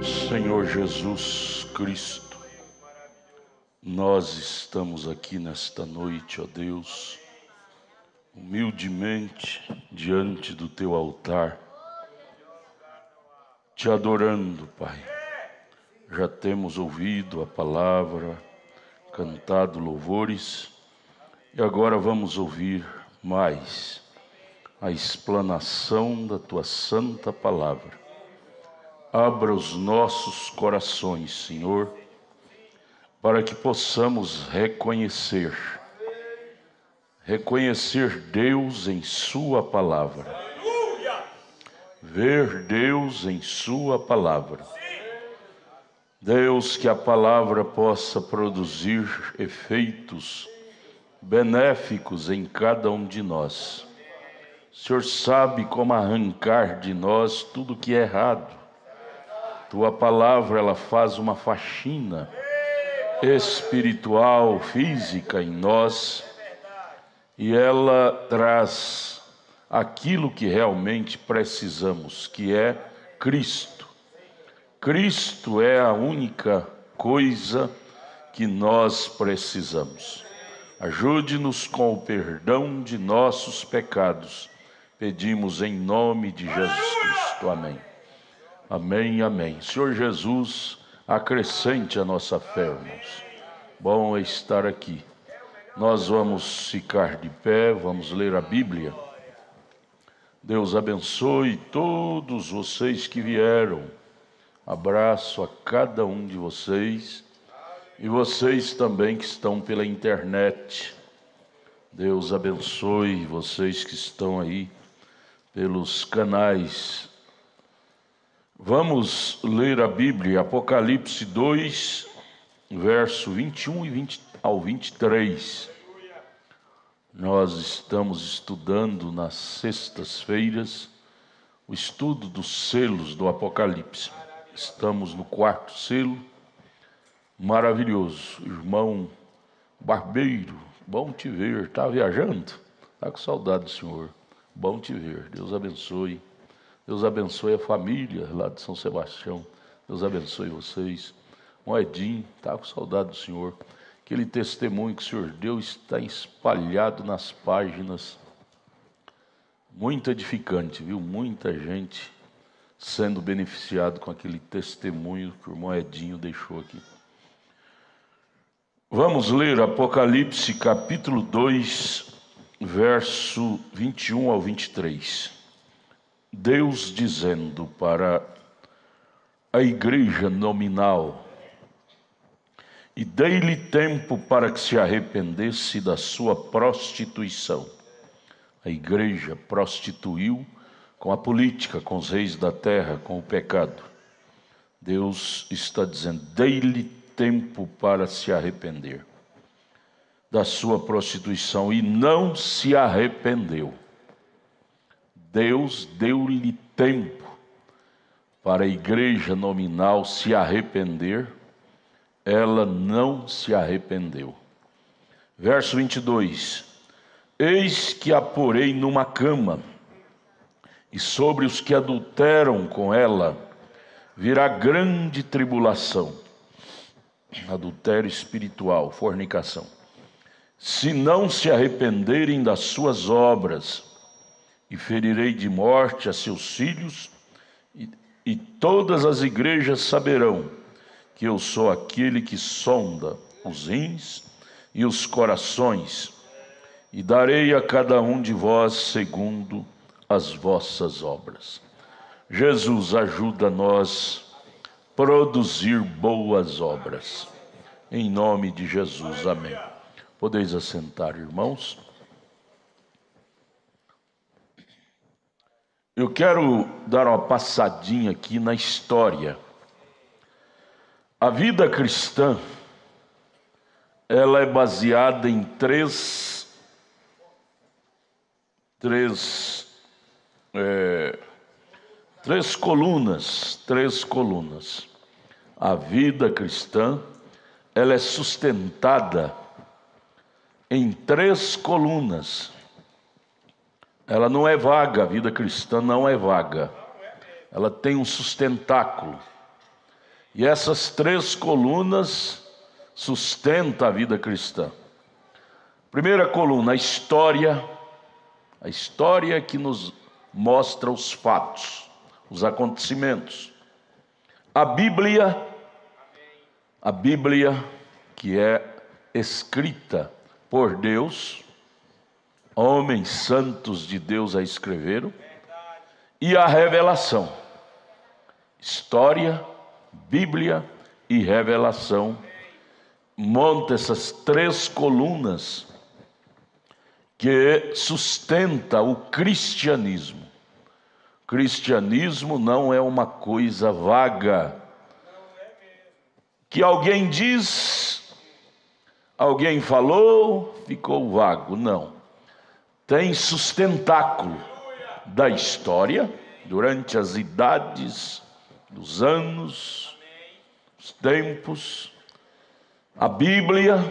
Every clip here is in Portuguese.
Senhor Jesus Cristo, nós estamos aqui nesta noite, ó Deus, humildemente diante do Teu altar, Te adorando, Pai. Já temos ouvido a palavra, cantado louvores, e agora vamos ouvir mais a explanação da Tua santa palavra. Abra os nossos corações, Senhor, para que possamos reconhecer Deus em Sua palavra, ver Deus em Sua palavra. Deus, que a palavra possa produzir efeitos benéficos em cada um de nós. O Senhor sabe como arrancar de nós tudo que é errado. Tua palavra, ela faz uma faxina espiritual, física em nós, e ela traz aquilo que realmente precisamos, que é Cristo. Cristo é a única coisa que nós precisamos. Ajude-nos com o perdão de nossos pecados. Pedimos em nome de Jesus Cristo. Amém. Amém, amém. Senhor Jesus, acrescente a nossa fé, irmãos. Bom é estar aqui. Nós vamos ficar de pé, vamos ler a Bíblia. Deus abençoe todos vocês que vieram. Abraço a cada um de vocês e vocês também que estão pela internet. Deus abençoe vocês que estão aí pelos canais. Vamos ler a Bíblia, Apocalipse 2, verso 21 ao 23. Nós estamos estudando nas sextas-feiras o estudo dos selos do Apocalipse. Estamos no 4º selo, maravilhoso. Irmão Barbeiro, bom te ver. Está viajando? Está com saudade do Senhor. Bom te ver. Deus abençoe. Deus abençoe a família lá de São Sebastião. Deus abençoe vocês. Edinho, está com saudade do Senhor. Aquele testemunho que o Senhor deu está espalhado nas páginas. Muito edificante, viu? Muita gente sendo beneficiado com aquele testemunho que o irmão Edinho deixou aqui. Vamos ler Apocalipse capítulo 2, verso 21 ao 23. Deus dizendo para a igreja nominal: e dei-lhe tempo para que se arrependesse da sua prostituição. A igreja prostituiu com a política, com os reis da terra, com o pecado. Deus está dizendo: dei-lhe tempo para se arrepender da sua prostituição, e não se arrependeu. Deus deu-lhe tempo para a igreja nominal se arrepender, ela não se arrependeu. Verso 22: eis que a porei numa cama, e sobre os que adulteram com ela virá grande tribulação, adultério espiritual, fornicação, se não se arrependerem das suas obras. E ferirei de morte a seus filhos, e todas as igrejas saberão que eu sou aquele que sonda os rins e os corações, e darei a cada um de vós segundo as vossas obras. Jesus, ajuda nós a produzir boas obras. Em nome de Jesus, amém. Podeis assentar, irmãos. Eu quero dar uma passadinha aqui na história. A vida cristã, ela é baseada em três colunas. A vida cristã, ela é sustentada em 3 colunas. Ela não é vaga, a vida cristã não é vaga. Ela tem um sustentáculo. E essas 3 colunas sustentam a vida cristã. Primeira coluna, a história que nos mostra os fatos, os acontecimentos. A Bíblia que é escrita por Deus, homens santos de Deus a escreveram, e a revelação. História, Bíblia e revelação. Monta essas 3 colunas que sustenta o cristianismo. Cristianismo não é uma coisa vaga, que alguém diz, alguém falou, ficou vago. Não. Tem sustentáculo da história, durante as idades, os anos, os tempos, a Bíblia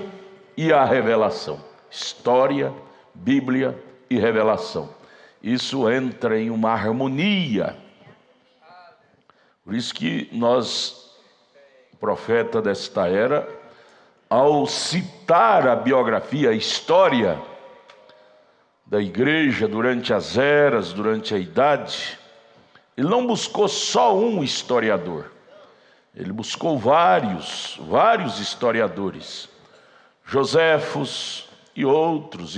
e a revelação. História, Bíblia e revelação. Isso entra em uma harmonia. Por isso que nós, profeta desta era, ao citar a biografia, a história da igreja durante as eras, durante a idade, ele não buscou só um historiador, ele buscou vários historiadores, Joséfos e outros,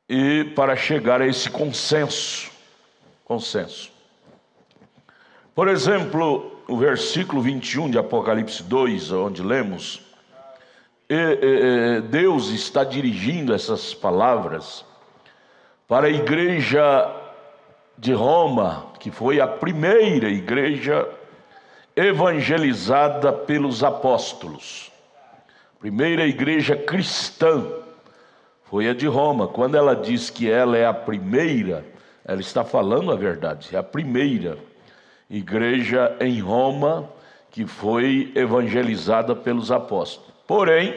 e para chegar a esse consenso. Por exemplo, o versículo 21 de Apocalipse 2, onde lemos, Deus está dirigindo essas palavras para a igreja de Roma, que foi a primeira igreja evangelizada pelos apóstolos. Primeira igreja cristã foi a de Roma. Quando ela diz que ela é a primeira, ela está falando a verdade. É a primeira igreja em Roma que foi evangelizada pelos apóstolos. Porém,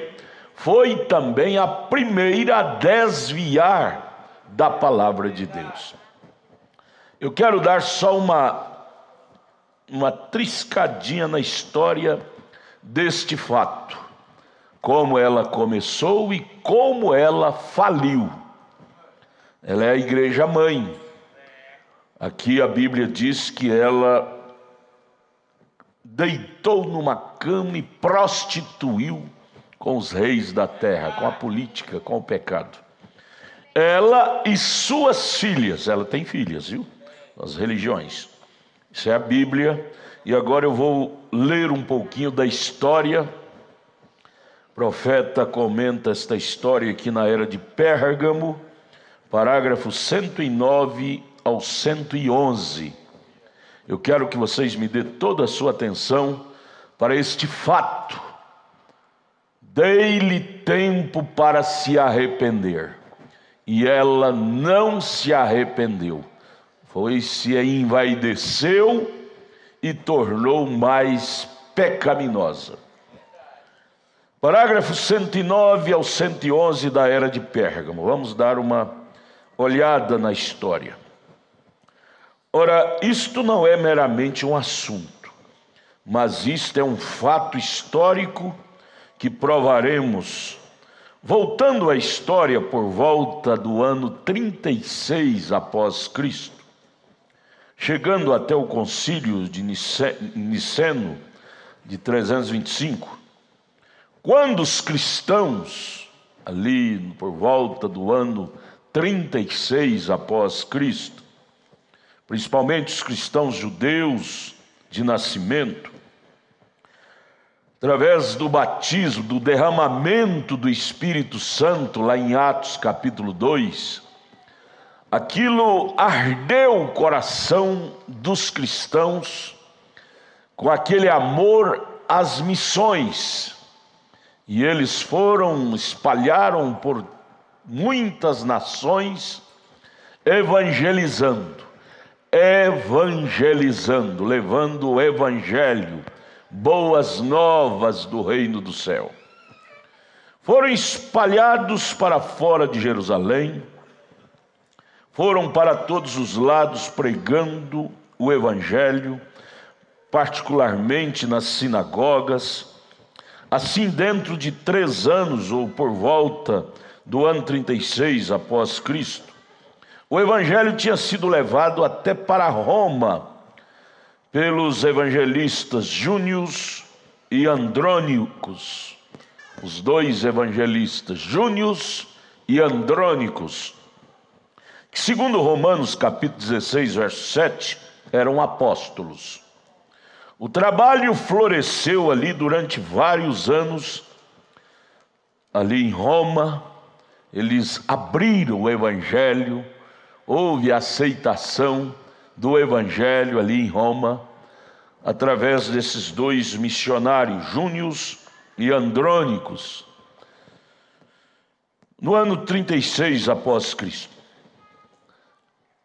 foi também a primeira a desviar da palavra de Deus. Eu quero dar só uma triscadinha na história deste fato. Como ela começou e como ela faliu. Ela é a igreja mãe. Aqui a Bíblia diz que ela deitou numa cama e prostituiu com os reis da terra, com a política, com o pecado. Ela e suas filhas, ela tem filhas, viu? As religiões. Isso é a Bíblia. E agora eu vou ler um pouquinho da história. O profeta comenta esta história aqui na era de Pérgamo, parágrafos 109 ao 111. Eu quero que vocês me dêem toda a sua atenção para este fato. Dei-lhe tempo para se arrepender, e ela não se arrependeu. Se envaideceu e tornou mais pecaminosa. Parágrafo 109 ao 111 da era de Pérgamo. Vamos dar uma olhada na história. Ora, isto não é meramente um assunto, mas isto é um fato histórico que provaremos, voltando à história por volta do ano 36 após Cristo, chegando até o concílio de Niceno de 325, quando os cristãos, ali por volta do ano 36 após Cristo, principalmente os cristãos judeus de nascimento, através do batismo, do derramamento do Espírito Santo, lá em Atos capítulo 2, aquilo ardeu o coração dos cristãos com aquele amor às missões, e eles espalharam por muitas nações, evangelizando, levando o evangelho, boas novas do reino do céu. Foram espalhados para fora de Jerusalém, foram para todos os lados pregando o evangelho, particularmente nas sinagogas. Assim, dentro de 3 anos, ou por volta do ano 36 após Cristo, o evangelho tinha sido levado até para Roma pelos evangelistas Június e Andrônicos, os 2 evangelistas, Június e Andrônicos, que segundo Romanos capítulo 16, verso 7, eram apóstolos. O trabalho floresceu ali durante vários anos, ali em Roma. Eles abriram o evangelho, houve aceitação do evangelho ali em Roma, através desses 2 missionários, Június e Andrônicos, no ano 36 após Cristo.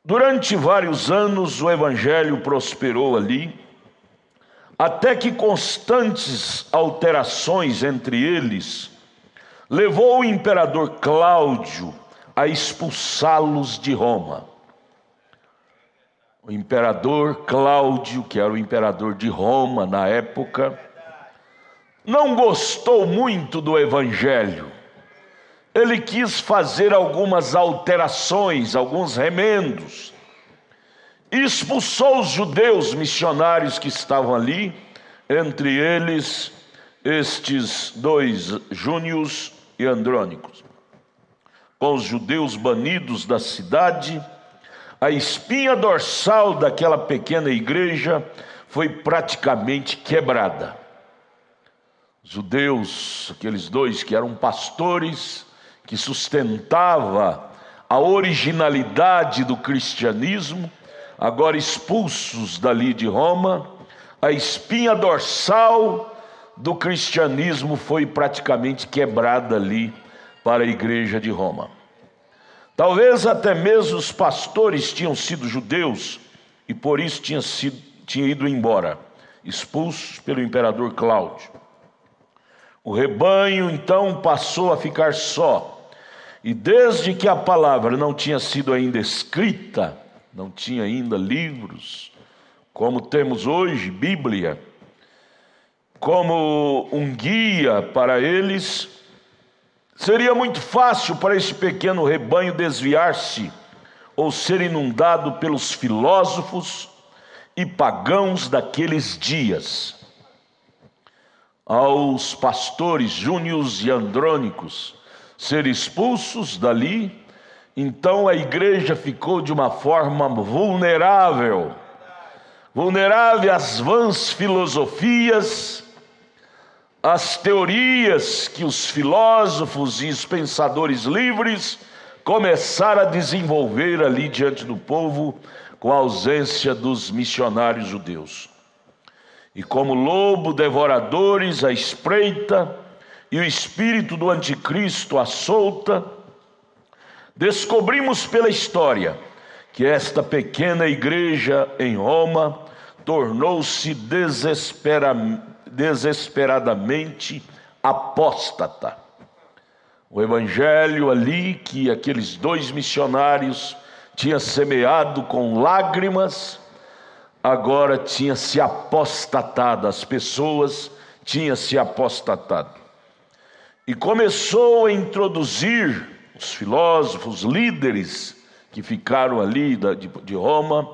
Durante vários anos o evangelho prosperou ali, até que constantes alterações entre eles levou o imperador Cláudio a expulsá-los de Roma. O imperador Cláudio, que era o imperador de Roma na época, não gostou muito do evangelho. Ele quis fazer algumas alterações, alguns remendos. Expulsou os judeus missionários que estavam ali, entre eles estes 2, Június e Andrônicos. Com os judeus banidos da cidade, a espinha dorsal daquela pequena igreja foi praticamente quebrada. Os judeus, aqueles 2 que eram pastores, que sustentavam a originalidade do cristianismo, agora expulsos dali de Roma, a espinha dorsal do cristianismo foi praticamente quebrada ali para a igreja de Roma. Talvez até mesmo os pastores tinham sido judeus e por isso tinham ido embora, expulsos pelo imperador Cláudio. O rebanho então passou a ficar só, e desde que a palavra não tinha sido ainda escrita, não tinha ainda livros, como temos hoje, Bíblia, como um guia para eles, seria muito fácil para esse pequeno rebanho desviar-se ou ser inundado pelos filósofos e pagãos daqueles dias. Aos pastores Június e Andrônicos ser expulsos dali, então a igreja ficou de uma forma vulnerável às vãs filosofias, às teorias que os filósofos e os pensadores livres começaram a desenvolver ali diante do povo, com a ausência dos missionários judeus. E como lobo devoradores à espreita, e o espírito do anticristo à solta, descobrimos pela história que esta pequena igreja em Roma tornou-se desesperadamente apóstata. O evangelho ali que aqueles 2 missionários tinham semeado com lágrimas, agora tinha se apostatado, as pessoas tinham se apostatado. E começou a introduzir os filósofos, líderes que ficaram ali de Roma,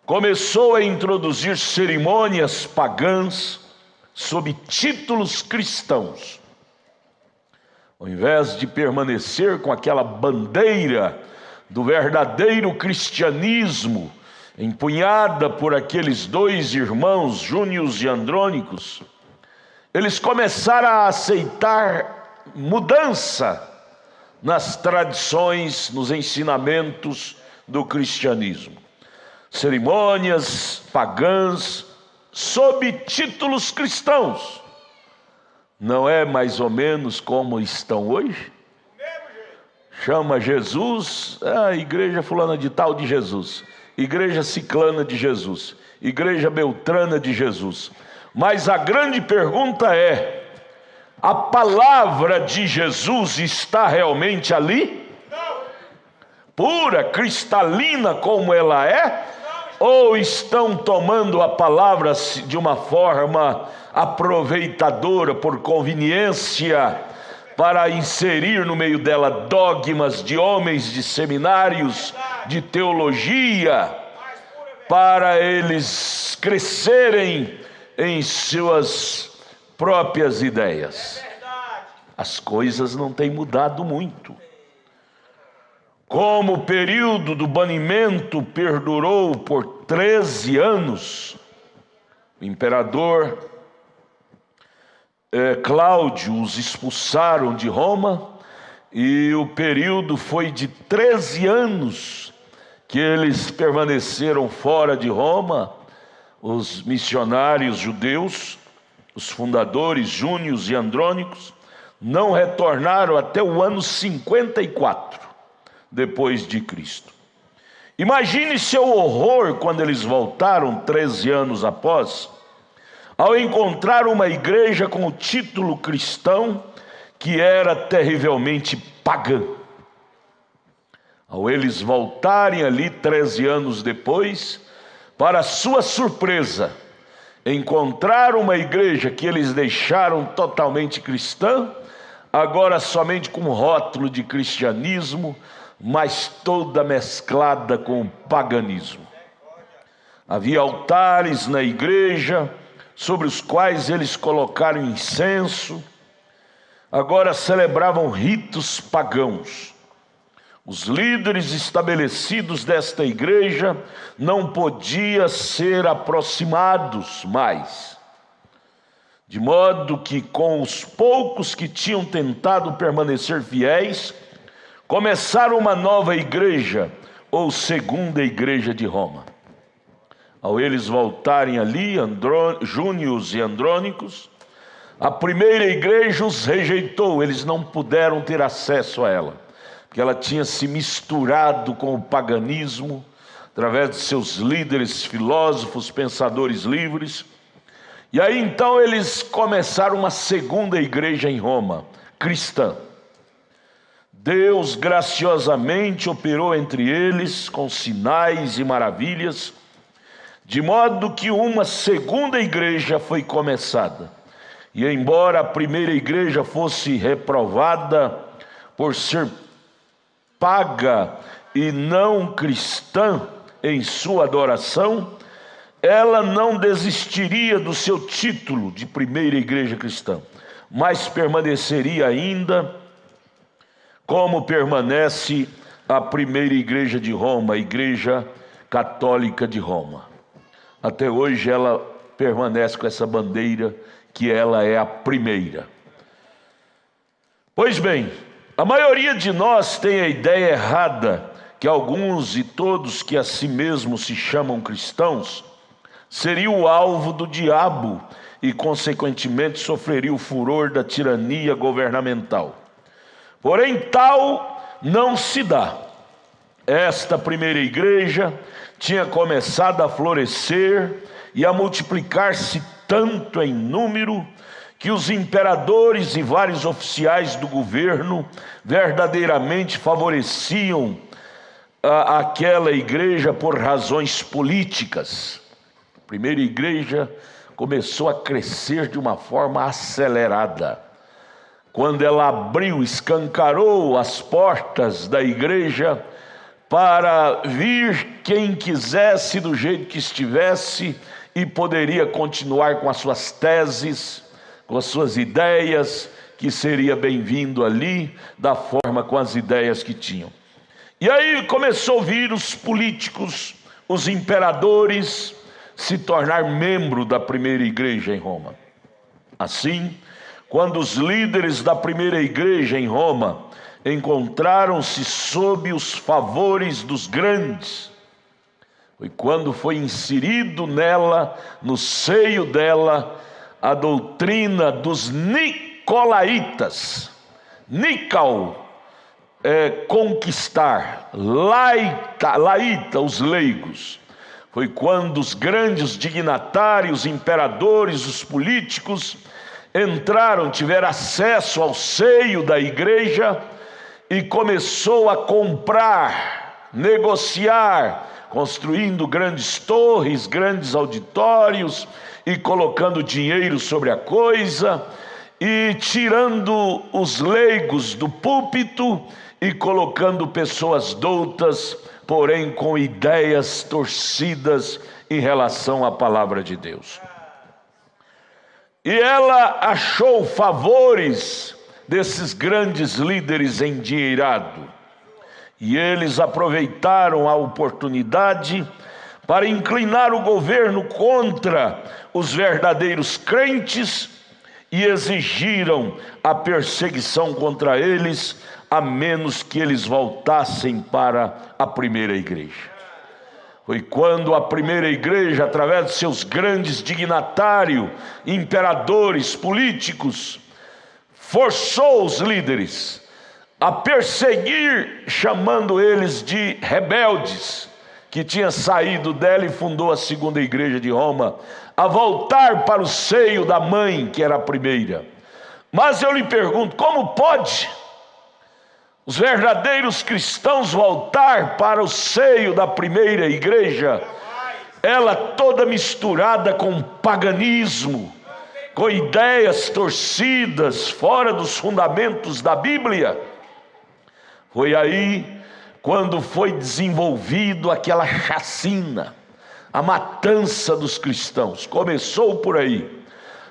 começou a introduzir cerimônias pagãs sob títulos cristãos. Ao invés de permanecer com aquela bandeira do verdadeiro cristianismo, empunhada por aqueles 2 irmãos, Június e Andrônicos, eles começaram a aceitar mudança nas tradições, nos ensinamentos do cristianismo. Cerimônias pagãs sob títulos cristãos. Não é mais ou menos como estão hoje? Chama Jesus, a igreja fulana de tal de Jesus, igreja ciclana de Jesus, igreja beltrana de Jesus. Mas a grande pergunta é: a palavra de Jesus está realmente ali? Não. Pura, cristalina como ela é? ou estão tomando a palavra de uma forma aproveitadora, por conveniência, para inserir no meio dela dogmas de homens de seminários, de teologia, para eles crescerem em suas próprias ideias. As coisas não têm mudado muito. Como o período do banimento perdurou por 13 anos, o imperador Cláudio os expulsaram de Roma, e o período foi de 13 anos que eles permaneceram fora de Roma. Os missionários judeus, os fundadores Júnios e Andrônicos, não retornaram até o ano 54 depois de Cristo. Imagine seu horror quando eles voltaram 13 anos após, ao encontrar uma igreja com o título cristão que era terrivelmente pagã. Ao eles voltarem ali 13 anos depois, para sua surpresa, encontraram uma igreja que eles deixaram totalmente cristã, agora somente com rótulo de cristianismo, mas toda mesclada com o paganismo. Havia altares na igreja, sobre os quais eles colocaram incenso, agora celebravam ritos pagãos. Os líderes estabelecidos desta igreja não podiam ser aproximados mais, de modo que com os poucos que tinham tentado permanecer fiéis, começaram uma nova igreja, ou segunda igreja de Roma. Ao eles voltarem ali, Júnios e Andrônicos, a primeira igreja os rejeitou, eles não puderam ter acesso a ela, porque ela tinha se misturado com o paganismo, através de seus líderes, filósofos, pensadores livres. E aí então eles começaram uma segunda igreja em Roma, cristã. Deus graciosamente operou entre eles com sinais e maravilhas, de modo que uma segunda igreja foi começada. E embora a primeira igreja fosse reprovada por ser paga e não cristã em sua adoração, ela não desistiria do seu título de primeira igreja cristã, mas permaneceria ainda como permanece a primeira igreja de Roma, a Igreja Católica de Roma. Até hoje ela permanece com essa bandeira que ela é a primeira. Pois bem, a maioria de nós tem a ideia errada que alguns e todos que a si mesmos se chamam cristãos seriam o alvo do diabo e consequentemente sofreriam o furor da tirania governamental. Porém, tal não se dá. Esta primeira igreja tinha começado a florescer e a multiplicar-se tanto em número que os imperadores e vários oficiais do governo verdadeiramente favoreciam aquela igreja por razões políticas. A primeira igreja começou a crescer de uma forma acelerada. Quando ela abriu, escancarou as portas da igreja para vir quem quisesse do jeito que estivesse e poderia continuar com as suas teses, com as suas ideias, que seria bem-vindo ali, da forma com as ideias que tinham. E aí começou a vir os políticos, os imperadores, se tornar membro da primeira igreja em Roma. Assim, quando os líderes da primeira igreja em Roma encontraram-se sob os favores dos grandes, foi quando foi inserido nela, no seio dela, a doutrina dos nicolaítas. Nical é conquistar, laíta, os leigos. Foi quando os grandes dignatários, imperadores, os políticos entraram, tiveram acesso ao seio da igreja e começou a comprar, negociar construindo grandes torres, grandes auditórios e colocando dinheiro sobre a coisa e tirando os leigos do púlpito e colocando pessoas doutas, porém com ideias torcidas em relação à palavra de Deus. E ela achou favores desses grandes líderes endinheirados. E eles aproveitaram a oportunidade para inclinar o governo contra os verdadeiros crentes e exigiram a perseguição contra eles, a menos que eles voltassem para a primeira igreja. Foi quando a primeira igreja, através de seus grandes dignatários, imperadores, políticos, forçou os líderes a perseguir, chamando eles de rebeldes, que tinha saído dela e fundou a segunda igreja de Roma, a voltar para o seio da mãe, que era a primeira. Mas eu lhe pergunto, como pode os verdadeiros cristãos voltar para o seio da primeira igreja, ela toda misturada com paganismo, com ideias torcidas, fora dos fundamentos da Bíblia? Foi aí quando foi desenvolvido aquela chacina, a matança dos cristãos. Começou por aí.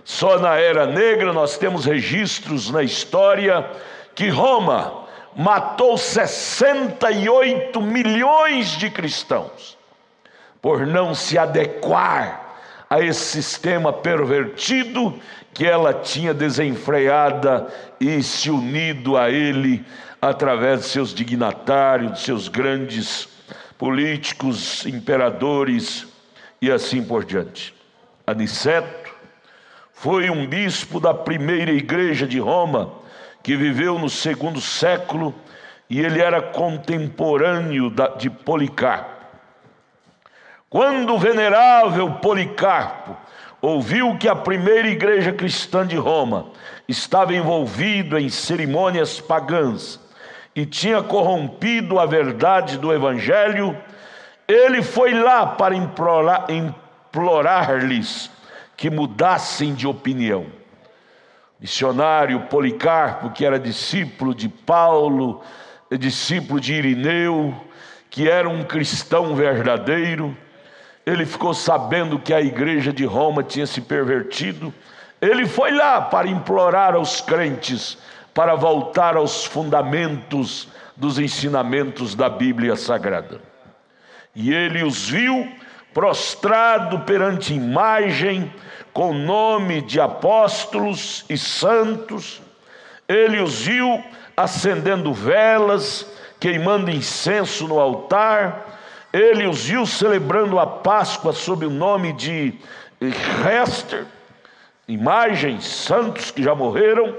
Só na Era Negra nós temos registros na história que Roma matou 68 milhões de cristãos por não se adequar a esse sistema pervertido que ela tinha desenfreada e se unido a ele através de seus dignatários, de seus grandes políticos, imperadores e assim por diante. Aniceto foi um bispo da primeira igreja de Roma, que viveu no segundo século, e ele era contemporâneo de Policarpo. Quando o venerável Policarpo ouviu que a primeira igreja cristã de Roma estava envolvida em cerimônias pagãs e tinha corrompido a verdade do evangelho, ele foi lá para implorar-lhes que mudassem de opinião. Missionário Policarpo, que era discípulo de Paulo, discípulo de Irineu, que era um cristão verdadeiro, ele ficou sabendo que a igreja de Roma tinha se pervertido. Ele foi lá para implorar aos crentes para voltar aos fundamentos dos ensinamentos da Bíblia Sagrada. E ele os viu prostrado perante imagem, com nome de apóstolos e santos. Ele os viu acendendo velas, queimando incenso no altar. Ele os viu celebrando a Páscoa sob o nome de Hester, imagens, santos que já morreram,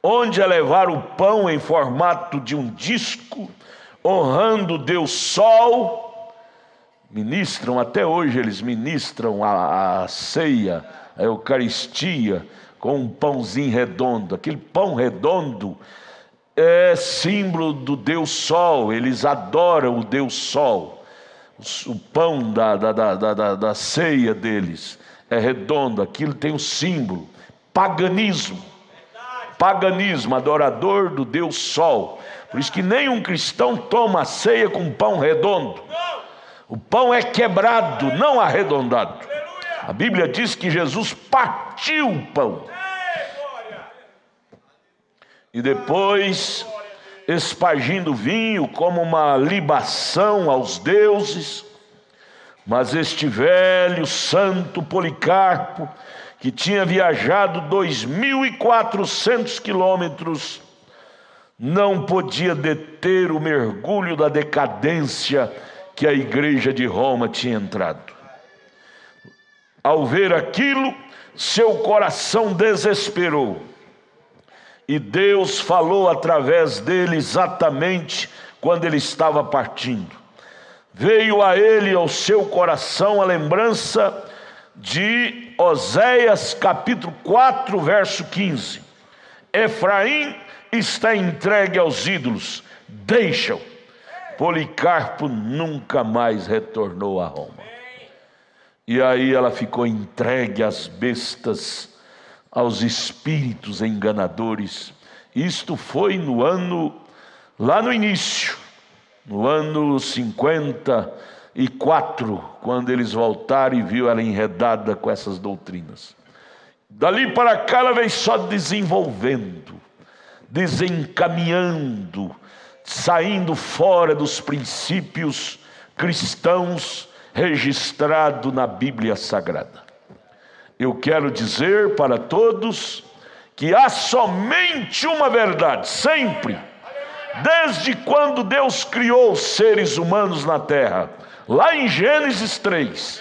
onde elevaram o pão em formato de um disco, honrando Deus Sol. Ministram, até hoje eles ministram a ceia, a Eucaristia, com um pãozinho redondo. Aquele pão redondo é símbolo do Deus Sol. Eles adoram o Deus Sol. O pão da ceia deles é redondo. Aquilo tem um símbolo. Paganismo, adorador do Deus Sol. Por isso que nenhum cristão toma a ceia com pão redondo. O pão é quebrado, não arredondado. A Bíblia diz que Jesus partiu o pão e depois, espargindo vinho como uma libação aos deuses. Mas este velho santo Policarpo, que tinha viajado 2.400 quilômetros, não podia deter o mergulho da decadência que a igreja de Roma tinha entrado. Ao ver aquilo, seu coração desesperou. E Deus falou através dele exatamente quando ele estava partindo. Veio a ele, ao seu coração, a lembrança de Oséias capítulo 4, verso 15. Efraim está entregue aos ídolos, deixa-o. Policarpo nunca mais retornou a Roma. E aí ela ficou entregue às bestas, aos espíritos enganadores. Isto foi no ano, lá no início, no ano 54, quando eles voltaram e viu ela enredada com essas doutrinas. Dali para cá ela vem só desenvolvendo, desencaminhando, saindo fora dos princípios cristãos registrados na Bíblia Sagrada. Eu quero dizer para todos que há somente uma verdade, sempre, desde quando Deus criou os seres humanos na terra, lá em Gênesis 3,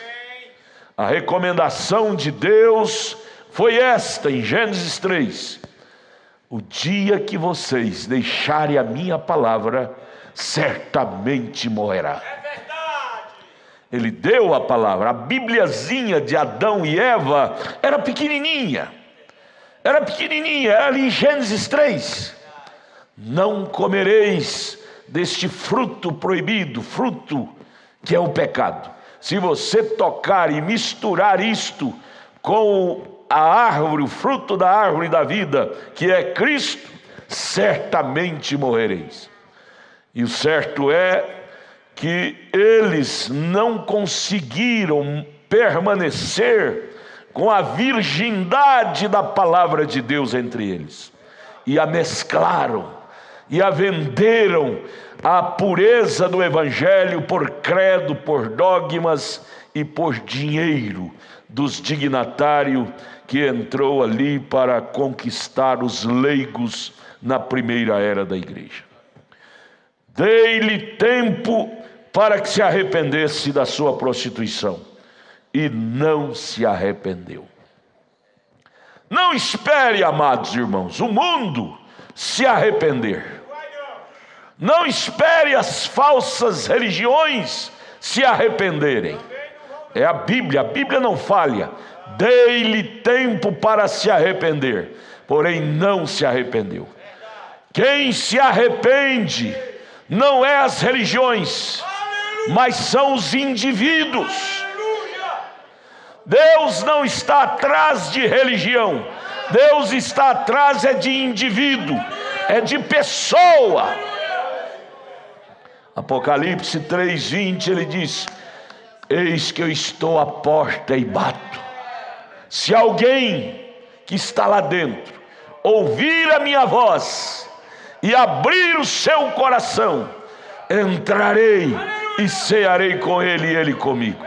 a recomendação de Deus foi esta, em Gênesis 3: o dia que vocês deixarem a minha palavra, certamente morrerá. Ele deu a palavra. A Bibliazinha de Adão e Eva era pequenininha, era ali em Gênesis 3. Não comereis deste fruto proibido, fruto que é o pecado. Se você tocar e misturar isto com a árvore, o fruto da árvore da vida, que é Cristo, certamente morrereis. E o certo é que eles não conseguiram permanecer com a virgindade da palavra de Deus entre eles, e a mesclaram, e a venderam a pureza do evangelho por credo, por dogmas e por dinheiro dos dignatários que entrou ali para conquistar os leigos na primeira era da igreja. Dei-lhe tempo para que se arrependesse da sua prostituição, e não se arrependeu. Não espere, amados irmãos, o mundo se arrepender. Não espere as falsas religiões se arrependerem. É a Bíblia não falha. Dei-lhe tempo para se arrepender, porém não se arrependeu. Quem se arrepende não é as religiões, mas são os indivíduos. Deus não está atrás de religião, Deus está atrás de indivíduo, é de pessoa. Apocalipse 3:20, ele diz: eis que eu estou à porta e bato. Se alguém que está lá dentro ouvir a minha voz e abrir o seu coração, entrarei e cearei com ele e ele comigo.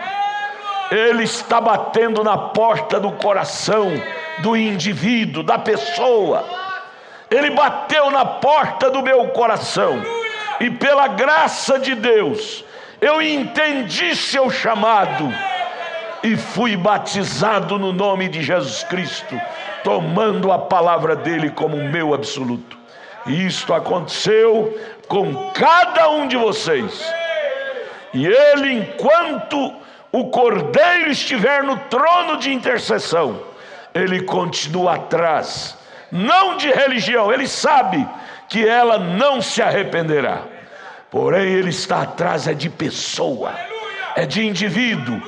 Ele está batendo na porta do coração do indivíduo, da pessoa. Ele bateu na porta do meu coração, e pela graça de Deus eu entendi seu chamado e fui batizado no nome de Jesus Cristo, tomando a palavra dele como meu absoluto. E isto aconteceu com cada um de vocês. E ele, enquanto o Cordeiro estiver no trono de intercessão, ele continua atrás, não de religião, ele sabe que ela não se arrependerá, porém ele está atrás de pessoa, é de indivíduo,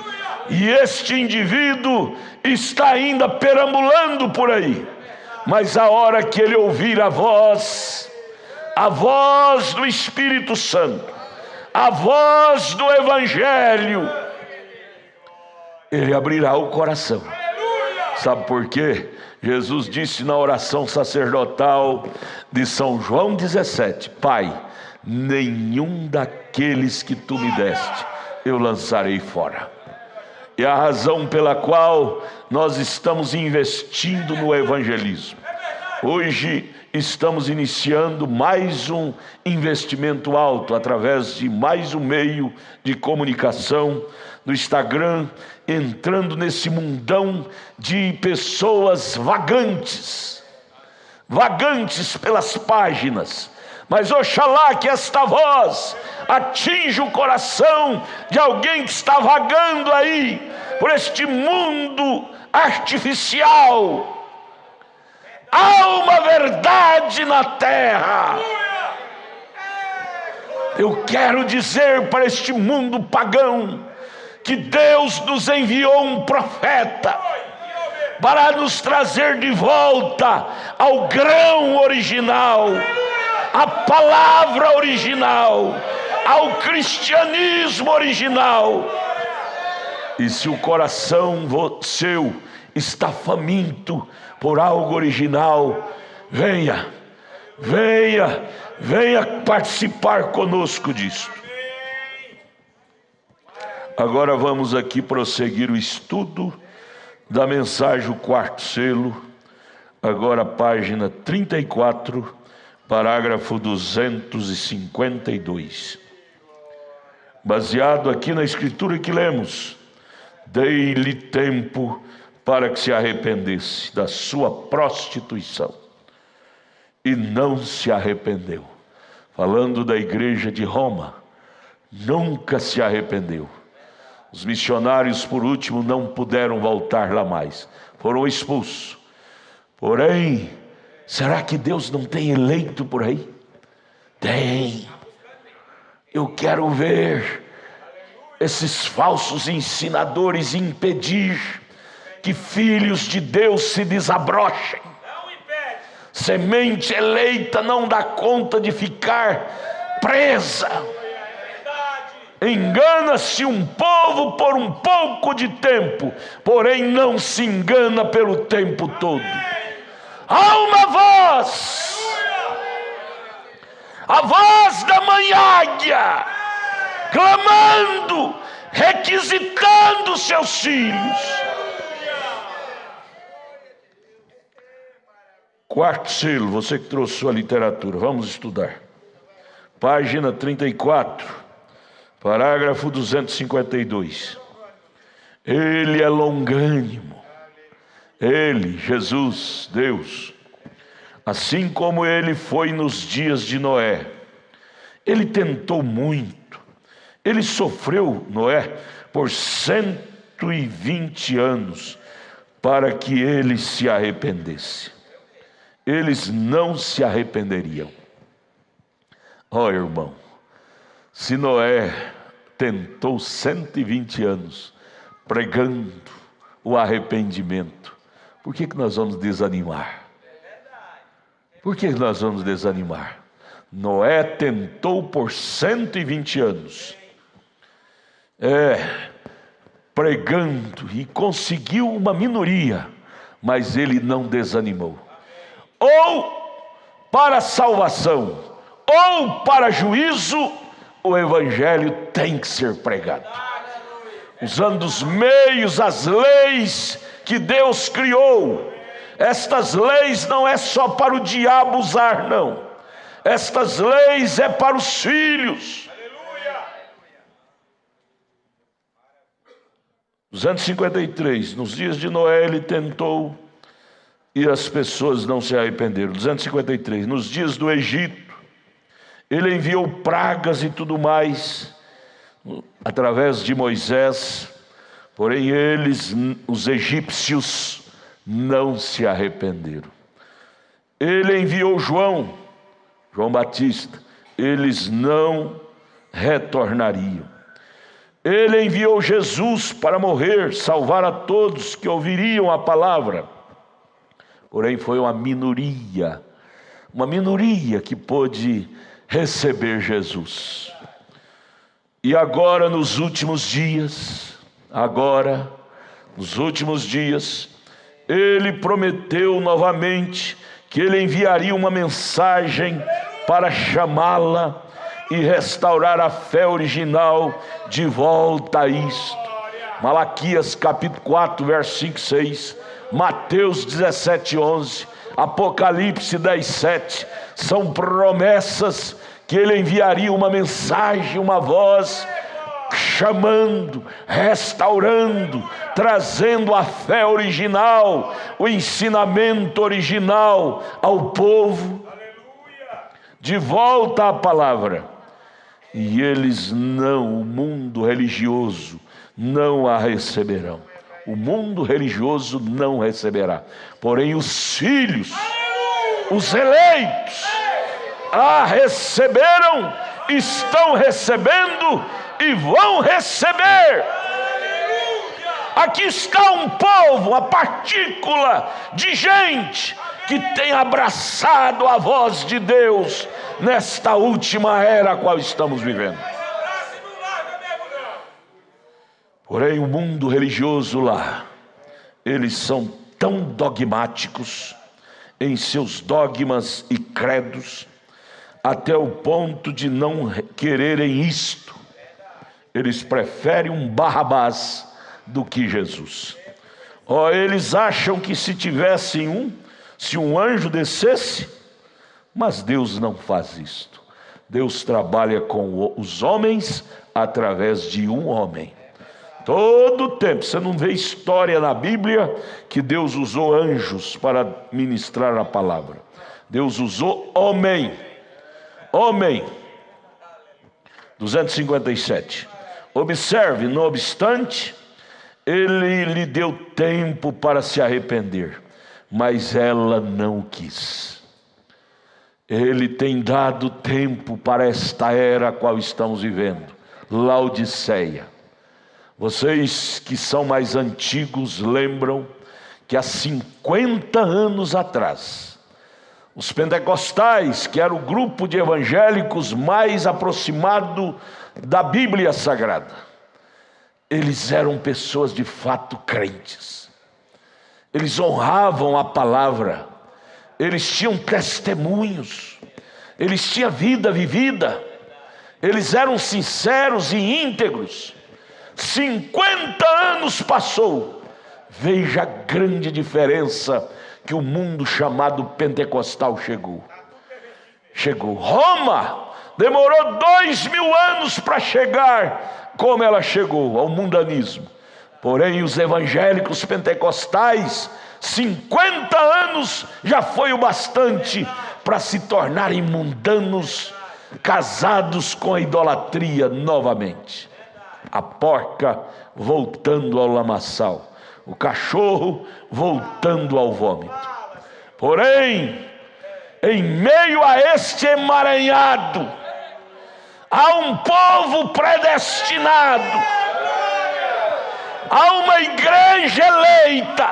e este indivíduo está ainda perambulando por aí, mas a hora que ele ouvir a voz do Espírito Santo, a voz do Evangelho, ele abrirá o coração. Sabe por quê? Jesus disse na oração sacerdotal de São João 17: Pai, nenhum daqueles que tu me deste eu lançarei fora. É a razão pela qual nós estamos investindo no evangelismo. Hoje estamos iniciando mais um investimento alto através de mais um meio de comunicação no Instagram, entrando nesse mundão de pessoas vagantes pelas páginas. Mas oxalá que esta voz atinja o coração de alguém que está vagando aí por este mundo artificial. Há uma verdade na terra. Eu quero dizer para este mundo pagão que Deus nos enviou um profeta para nos trazer de volta ao grão original, à palavra original, ao cristianismo original. E se o coração seu está faminto por algo original, venha participar conosco disso. Agora vamos aqui prosseguir o estudo da mensagem, o quarto selo, agora página 34, parágrafo 252. Baseado aqui na escritura que lemos: dei-lhe tempo para que se arrependesse da sua prostituição, e não se arrependeu. Falando da igreja de Roma, nunca se arrependeu. Os missionários, por último, não puderam voltar lá mais, foram expulsos. Porém, será que Deus não tem eleito por aí? Tem. Eu quero ver esses falsos ensinadores impedir que filhos de Deus se desabrochem. Semente eleita não dá conta de ficar presa. Engana-se um povo por um pouco de tempo, porém não se engana pelo tempo todo. Há uma voz, a voz da mãe águia, clamando, requisitando seus filhos. Quarto selo, você que trouxe sua literatura, vamos estudar. Página 34. Parágrafo 252. Ele é longânimo. Ele, Jesus, Deus, assim como ele foi nos dias de Noé. Ele tentou muito. Ele sofreu, Noé, por 120 anos para que ele se arrependesse. Eles não se arrependeriam. Ó, irmão, se Noé tentou 120 anos pregando o arrependimento, por que nós vamos desanimar? Por que nós vamos desanimar? Noé tentou por 120 anos, pregando, e conseguiu uma minoria, mas ele não desanimou. Ou para salvação, ou para juízo, o evangelho tem que ser pregado, usando os meios, as leis que Deus criou. Estas leis não é só para o diabo usar, não. Estas leis é para os filhos. 253, nos dias de Noé ele tentou e as pessoas não se arrependeram. 253, nos dias do Egito ele enviou pragas e tudo mais, através de Moisés, porém eles, os egípcios, não se arrependeram. Ele enviou João Batista, eles não retornariam. Ele enviou Jesus para morrer, salvar a todos que ouviriam a palavra, porém foi uma minoria que pôde receber Jesus. E agora nos últimos dias, ele prometeu novamente que ele enviaria uma mensagem para chamá-la e restaurar a fé original de volta a isto. Malaquias capítulo 4, verso 5 e 6, Mateus 17, 11, Apocalipse 10, 7, são promessas que ele enviaria uma mensagem, uma voz, chamando, restaurando, trazendo a fé original, o ensinamento original ao povo, de volta à palavra. E eles não, o mundo religioso, não a receberão. O mundo religioso não receberá. Porém os filhos, os eleitos, a receberam estão recebendo e vão receber. Aqui está um povo, uma partícula de gente que tem abraçado a voz de Deus nesta última era a qual estamos vivendo. Porém, o mundo religioso lá, eles são tão dogmáticos em seus dogmas e credos, até o ponto de não quererem isto. Eles preferem um Barrabás do que Jesus. Eles acham que se um anjo descesse, mas Deus não faz isto. Deus trabalha com os homens através de um homem. Todo o tempo, você não vê história na Bíblia que Deus usou anjos para ministrar a palavra. Deus usou homem. 257. Observe, não obstante, ele lhe deu tempo para se arrepender, mas ela não quis. Ele tem dado tempo para esta era a qual estamos vivendo, Laodiceia. Vocês que são mais antigos lembram que há 50 anos atrás, os pentecostais, que era o grupo de evangélicos mais aproximado da Bíblia Sagrada, eles eram pessoas de fato crentes. Eles honravam a palavra, eles tinham testemunhos, eles tinham vida vivida, eles eram sinceros e íntegros. 50 anos passou. Veja a grande diferença que o mundo chamado pentecostal chegou. Roma demorou 2000 anos para chegar como ela chegou, ao mundanismo. Porém, os evangélicos pentecostais, 50 anos já foi o bastante para se tornarem mundanos, casados com a idolatria novamente. A porca voltando ao lamaçal, o cachorro voltando ao vômito. Porém, em meio a este emaranhado, há um povo predestinado, há uma igreja eleita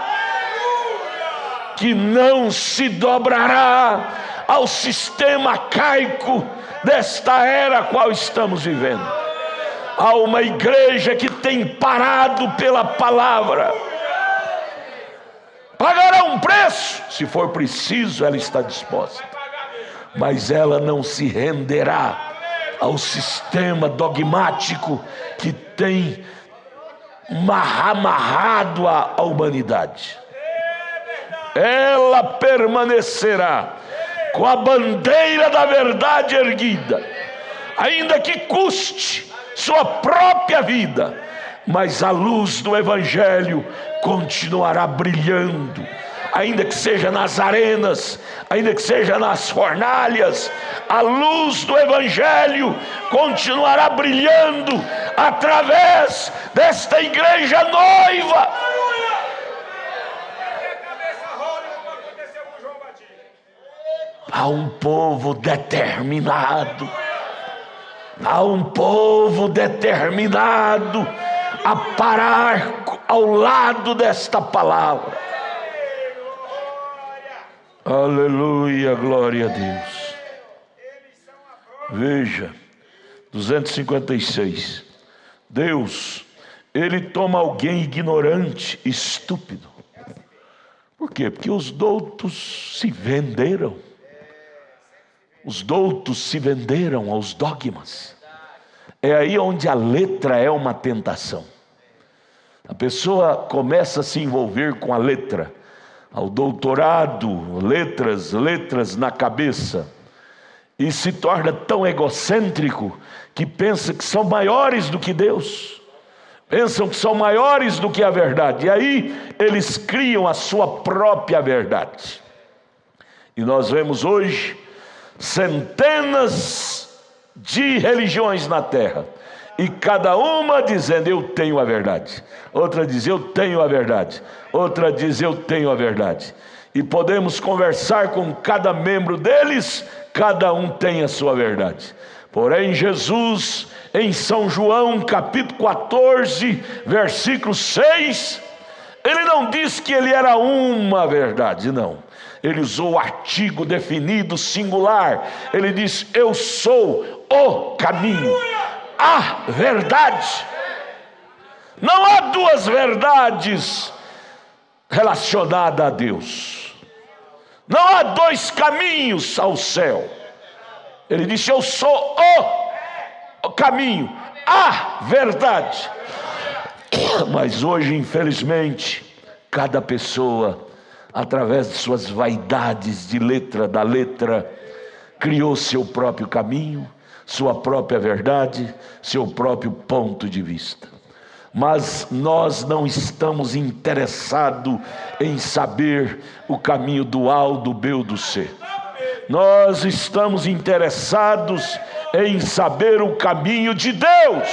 que não se dobrará ao sistema arcaico desta era a qual estamos vivendo. Há uma igreja que tem parado pela palavra. Pagará um preço, se for preciso, ela está disposta. Mas ela não se renderá ao sistema dogmático que tem amarrado a humanidade. Ela permanecerá com a bandeira da verdade erguida, ainda que custe sua própria vida, mas a luz do Evangelho continuará brilhando, ainda que seja nas arenas, ainda que seja nas fornalhas, a luz do Evangelho continuará brilhando através desta igreja noiva. Há um povo determinado, a parar ao lado desta palavra. Aleluia, glória a Deus. Veja, 256. Deus, Ele toma alguém ignorante, estúpido. Por quê? Porque os doutos se venderam. Os doutos se venderam aos dogmas. É aí onde a letra é uma tentação. A pessoa começa a se envolver com a letra, ao doutorado, letras na cabeça, e se torna tão egocêntrico que pensa que são maiores do que Deus, pensam que são maiores do que a verdade, e aí eles criam a sua própria verdade. E nós vemos hoje centenas de religiões na terra, e cada uma dizendo eu tenho a verdade, outra diz eu tenho a verdade, outra diz eu tenho a verdade, e podemos conversar com cada membro deles, cada um tem a sua verdade, Porém Jesus, em São João capítulo 14, versículo 6, ele não diz que ele era uma verdade, não. Ele usou o artigo definido singular. Ele diz: eu sou o caminho, a verdade. Não há duas verdades relacionadas a Deus. Não há dois caminhos ao céu. Ele disse: eu sou o caminho, a verdade. Mas hoje, infelizmente, cada pessoa, através de suas vaidades da letra, criou seu próprio caminho, sua própria verdade, seu próprio ponto de vista. Mas nós não estamos interessados em saber o caminho do A, do B ou do C. Nós estamos interessados em saber o caminho de Deus.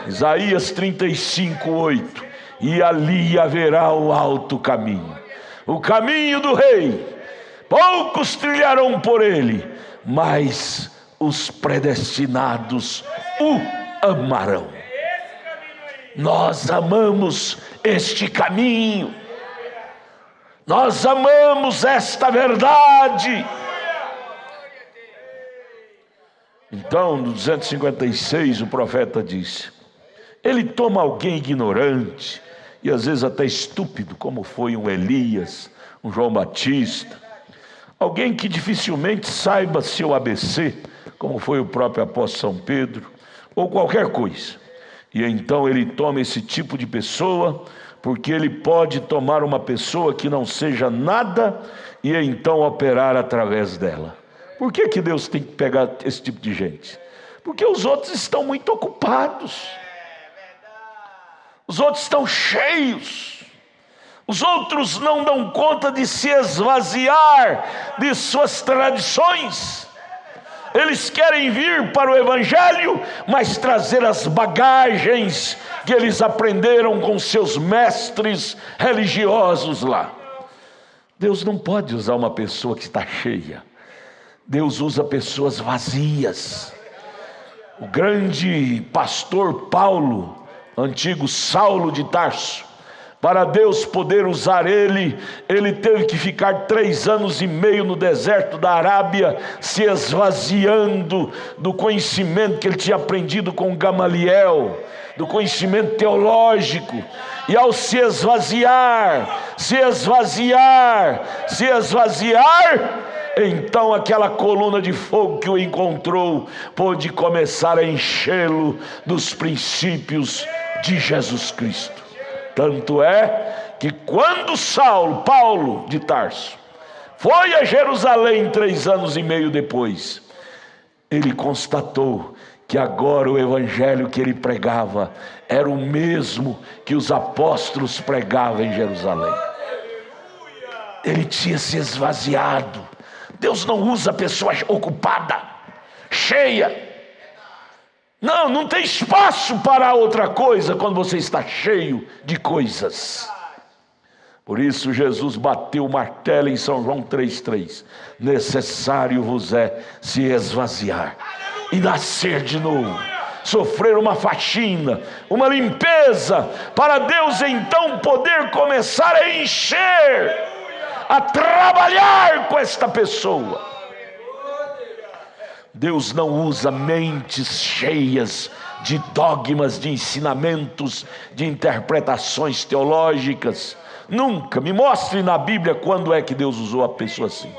Isaías 35:8: e ali haverá o alto caminho, o caminho do rei. Poucos trilharão por ele, mas os predestinados o amarão. Nós amamos este caminho, nós amamos esta verdade. Então, no 256, o profeta disse: ele toma alguém ignorante e às vezes até estúpido, como foi um Elias, um João Batista, alguém que dificilmente saiba seu ABC, como foi o próprio apóstolo São Pedro, ou qualquer coisa. E então ele toma esse tipo de pessoa, porque ele pode tomar uma pessoa que não seja nada e então operar através dela. Por que Deus tem que pegar esse tipo de gente? Porque os outros estão muito ocupados. Os outros estão cheios. Os outros não dão conta de se esvaziar de suas tradições. Eles querem vir para o Evangelho, mas trazer as bagagens que eles aprenderam com seus mestres religiosos lá. Deus não pode usar uma pessoa que está cheia. Deus usa pessoas vazias. O grande pastor Paulo, antigo Saulo de Tarso, para Deus poder usar ele teve que ficar 3 anos e meio no deserto da Arábia, se esvaziando do conhecimento que ele tinha aprendido com Gamaliel, do conhecimento teológico. E ao se esvaziar, então aquela coluna de fogo que o encontrou pôde começar a enchê-lo dos princípios de Jesus Cristo. Tanto é que quando Paulo de Tarso, foi a Jerusalém 3 anos e meio depois, ele constatou que agora o evangelho que ele pregava era o mesmo que os apóstolos pregavam em Jerusalém. Ele tinha se esvaziado. Deus não usa pessoa ocupada, cheia. Não tem espaço para outra coisa quando você está cheio de coisas. Por isso Jesus bateu o martelo em São João 3,3: necessário vos é se esvaziar e nascer de novo, sofrer uma faxina, uma limpeza, para Deus então poder começar a encher, a trabalhar com esta pessoa. Deus não usa mentes cheias de dogmas, de ensinamentos, de interpretações teológicas. Nunca. Me mostre na Bíblia quando é que Deus usou a pessoa assim.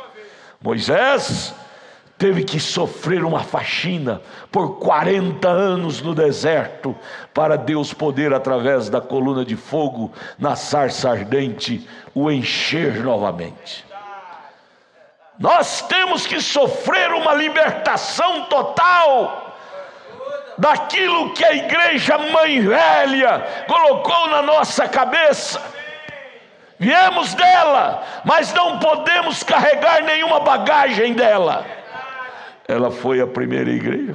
Moisés teve que sofrer uma faxina por 40 anos no deserto, para Deus poder, através da coluna de fogo, na sarça ardente, o encher novamente. Nós temos que sofrer uma libertação total daquilo que a igreja mãe velha colocou na nossa cabeça. Viemos dela, mas não podemos carregar nenhuma bagagem dela. Ela foi a primeira igreja,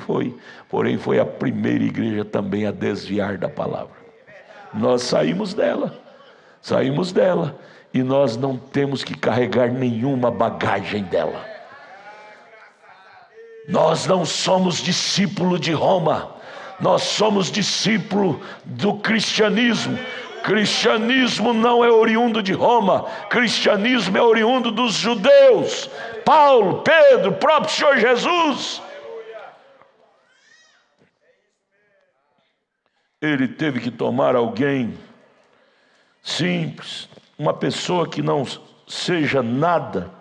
porém foi a primeira igreja também a desviar da palavra. Nós saímos dela, e nós não temos que carregar nenhuma bagagem dela. Nós não somos discípulo de Roma, nós somos discípulo do cristianismo. Cristianismo não é oriundo de Roma, cristianismo é oriundo dos judeus. Paulo, Pedro, o próprio Senhor Jesus. Ele teve que tomar alguém simples, uma pessoa que não seja nada,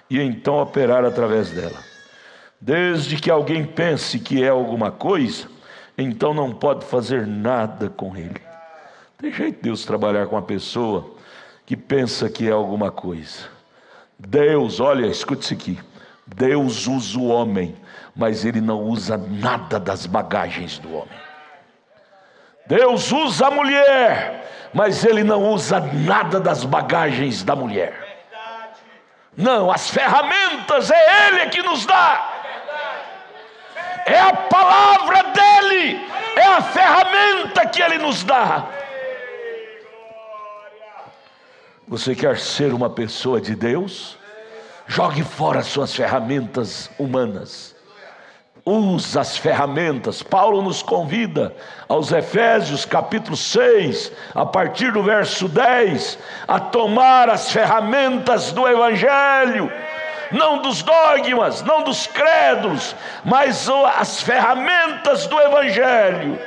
e então operar através dela. Desde que alguém pense que é alguma coisa, então não pode fazer nada com ele. Tem jeito de Deus trabalhar com uma pessoa que pensa que é alguma coisa. Deus, olha, escute isso aqui. Deus usa o homem, mas Ele não usa nada das bagagens do homem. Deus usa a mulher, mas Ele não usa nada das bagagens da mulher. Não, as ferramentas é Ele que nos dá. É a palavra dEle, é a ferramenta que Ele nos dá. Você quer ser uma pessoa de Deus? Jogue fora suas ferramentas humanas. Use as ferramentas. Paulo nos convida aos Efésios capítulo 6, a partir do verso 10, a tomar as ferramentas do Evangelho, não dos dogmas, não dos credos, mas as ferramentas do Evangelho.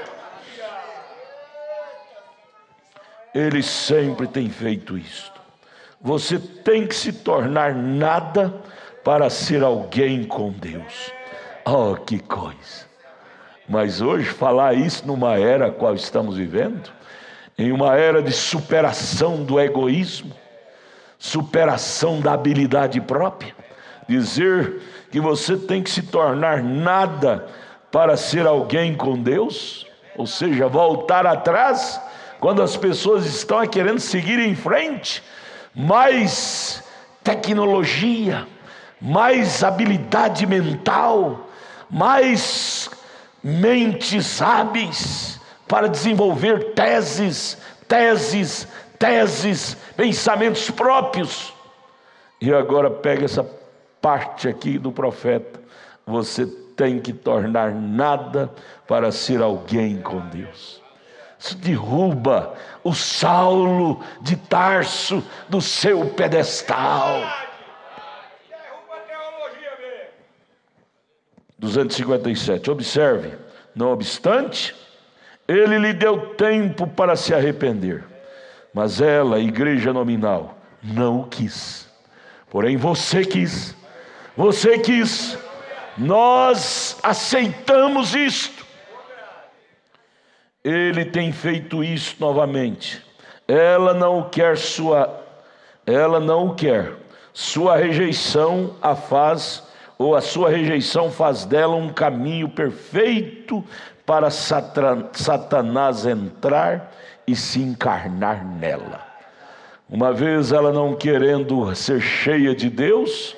Ele sempre tem feito isto. Você tem que se tornar nada para ser alguém com Deus. Oh, que coisa! Mas hoje falar isso numa era qual estamos vivendo, em uma era de superação do egoísmo, superação da habilidade própria, dizer que você tem que se tornar nada para ser alguém com Deus, ou seja, voltar atrás, quando as pessoas estão querendo seguir em frente, mais tecnologia, mais habilidade mental, mais mentes hábeis para desenvolver teses, pensamentos próprios. E agora pega essa parte aqui do profeta: você tem que tornar nada para ser alguém com Deus. Isso derruba o Saulo de Tarso do seu pedestal. 257, observe: não obstante, ele lhe deu tempo para se arrepender, mas ela, a igreja nominal, não o quis. Porém você quis, nós aceitamos isto. Ele tem feito isso novamente. Ela não o quer, sua rejeição a faz, ou a sua rejeição faz dela um caminho perfeito para Satanás entrar e se encarnar nela. Uma vez ela não querendo ser cheia de Deus,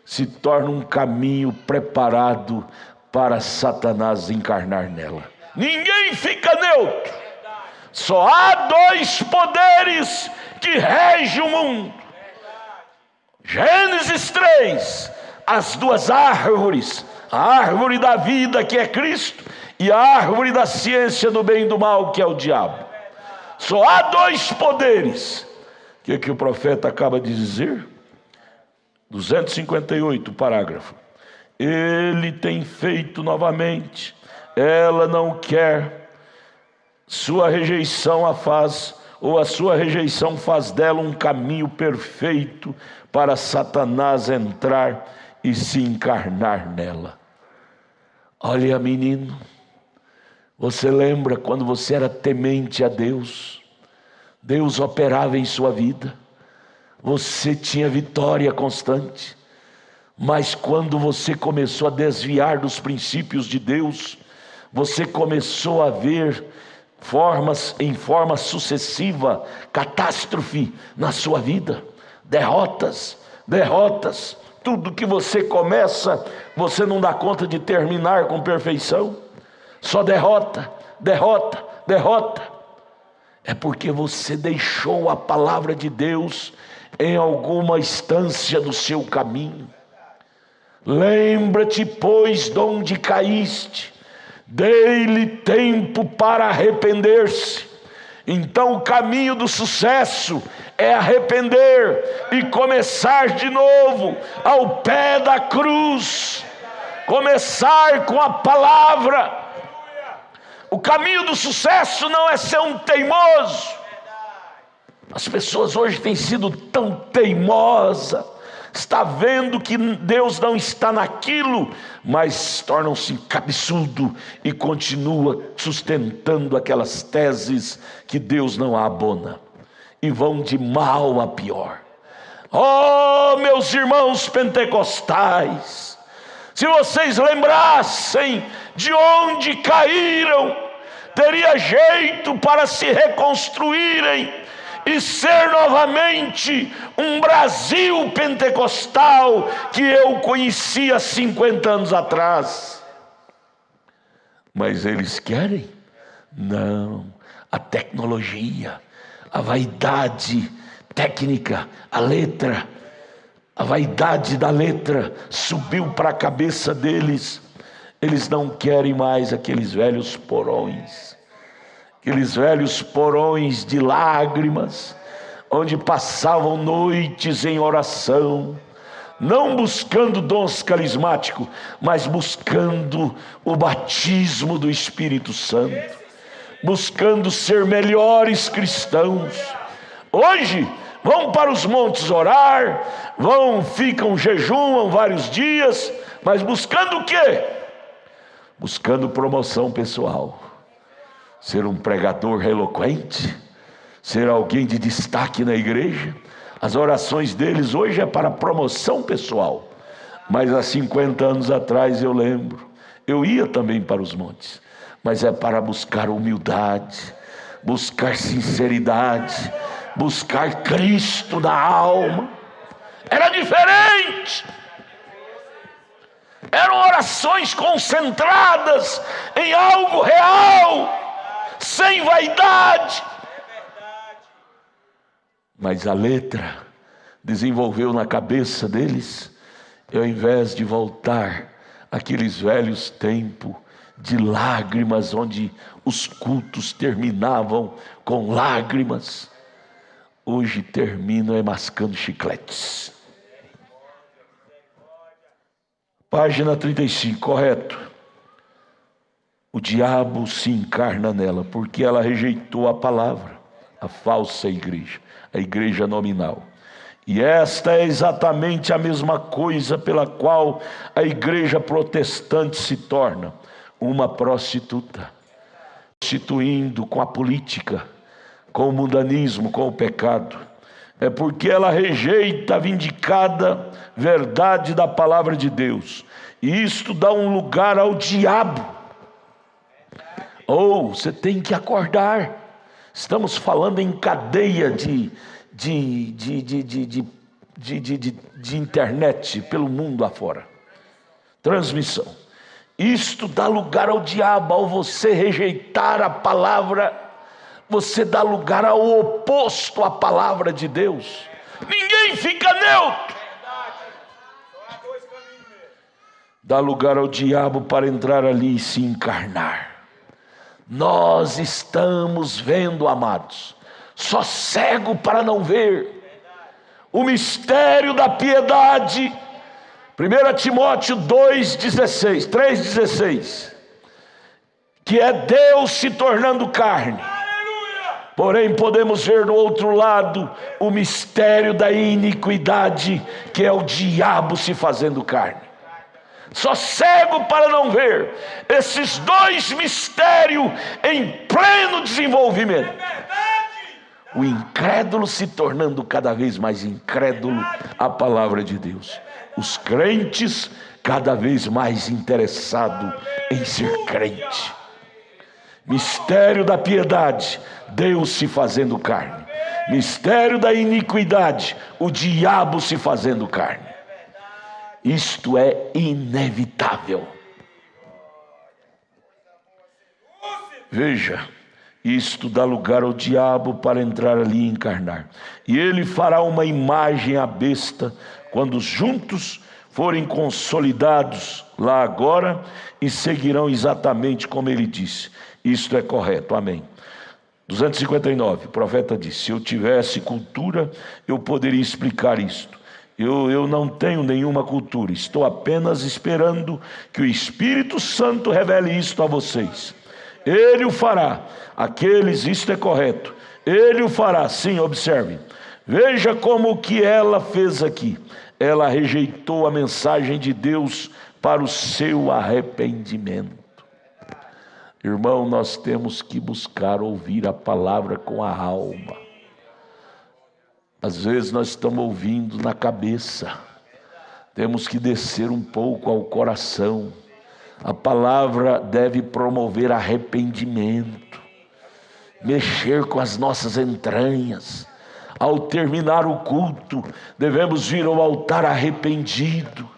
se torna um caminho preparado para Satanás encarnar nela. Ninguém fica neutro. Só há dois poderes que regem o mundo. Gênesis 3, as duas árvores, a árvore da vida, que é Cristo, e a árvore da ciência do bem e do mal, que é o diabo. Só há dois poderes. O que o profeta acaba de dizer? 258, parágrafo. Ele tem feito novamente. Ela não quer, sua rejeição a faz, ou a sua rejeição faz dela um caminho perfeito para Satanás entrar e se encarnar nela. Olha, menino, você lembra quando você era temente a Deus? Deus operava em sua vida, você tinha vitória constante. Mas quando você começou a desviar dos princípios de Deus, você começou a ver em forma sucessiva, catástrofe na sua vida, derrotas. Tudo que você começa, você não dá conta de terminar com perfeição. Só derrota. É porque você deixou a palavra de Deus em alguma instância do seu caminho. Lembra-te, pois, de onde caíste, dei-lhe tempo para arrepender-se. Então o caminho do sucesso é arrepender e começar de novo ao pé da cruz, começar com a palavra. O caminho do sucesso não é ser um teimoso. As pessoas hoje têm sido tão teimosas, está vendo que Deus não está naquilo, mas tornam-se cabeçudo e continua sustentando aquelas teses que Deus não abona, e vão de mal a pior. Oh, meus irmãos pentecostais, se vocês lembrassem de onde caíram, teria jeito para se reconstruírem e ser novamente um Brasil pentecostal que eu conhecia 50 anos atrás. Mas eles querem? Não. A tecnologia, a vaidade técnica, a letra, a vaidade da letra subiu para a cabeça deles. Eles não querem mais aqueles velhos porões, aqueles velhos porões de lágrimas, onde passavam noites em oração, não buscando dons carismáticos, mas buscando o batismo do Espírito Santo, buscando ser melhores cristãos. Hoje vão para os montes orar, ficam, jejuam vários dias, mas buscando o quê? Buscando promoção pessoal. Ser um pregador eloquente, ser alguém de destaque na igreja. As orações deles hoje é para promoção pessoal. Mas há 50 anos atrás eu lembro, eu ia também para os montes, mas é para buscar humildade, buscar sinceridade, buscar Cristo na alma. Era diferente. Eram orações concentradas em algo real, sem vaidade. Mas a letra desenvolveu na cabeça deles, e ao invés de voltar àqueles velhos tempos de lágrimas, onde os cultos terminavam com lágrimas, hoje terminam mascando chicletes. Página 35, correto. O diabo se encarna nela, porque ela rejeitou a palavra, a falsa igreja, a igreja nominal. E esta é exatamente a mesma coisa pela qual a igreja protestante se torna uma prostituta, prostituindo com a política, com o mundanismo, com o pecado. É porque ela rejeita a vindicada verdade da palavra de Deus, e isto dá um lugar ao diabo. Você tem que acordar. Estamos falando em cadeia de internet pelo mundo afora, transmissão. Isto dá lugar ao diabo. Ao você rejeitar a palavra, você dá lugar ao oposto à palavra de Deus. Ninguém fica neutro. Dá lugar ao diabo para entrar ali e se encarnar. Nós estamos vendo, amados, só cego para não ver o mistério da piedade. 1 Timóteo 3,16, que é Deus se tornando carne. Porém podemos ver do outro lado o mistério da iniquidade, que é o diabo se fazendo carne. Só cego para não ver esses dois mistérios em pleno desenvolvimento. O incrédulo se tornando cada vez mais incrédulo à palavra de Deus. Os crentes cada vez mais interessados em ser crente. Mistério da piedade, Deus se fazendo carne. Mistério da iniquidade, o diabo se fazendo carne. Isto é inevitável. Veja, isto dá lugar ao diabo para entrar ali e encarnar. E ele fará uma imagem à besta, quando juntos forem consolidados lá agora e seguirão exatamente como ele disse. Isto é correto, amém. 259, o profeta disse: se eu tivesse cultura, eu poderia explicar isto. Eu não tenho nenhuma cultura, estou apenas esperando que o Espírito Santo revele isto a vocês. Ele o fará. Aqueles, isto é correto. Ele o fará, sim, observe. Veja como o que ela fez aqui. Ela rejeitou a mensagem de Deus para o seu arrependimento. Irmão, nós temos que buscar ouvir a palavra com a alma. Às vezes nós estamos ouvindo na cabeça. Temos que descer um pouco ao coração. A palavra deve promover arrependimento, mexer com as nossas entranhas. Ao terminar o culto, devemos vir ao altar arrependido.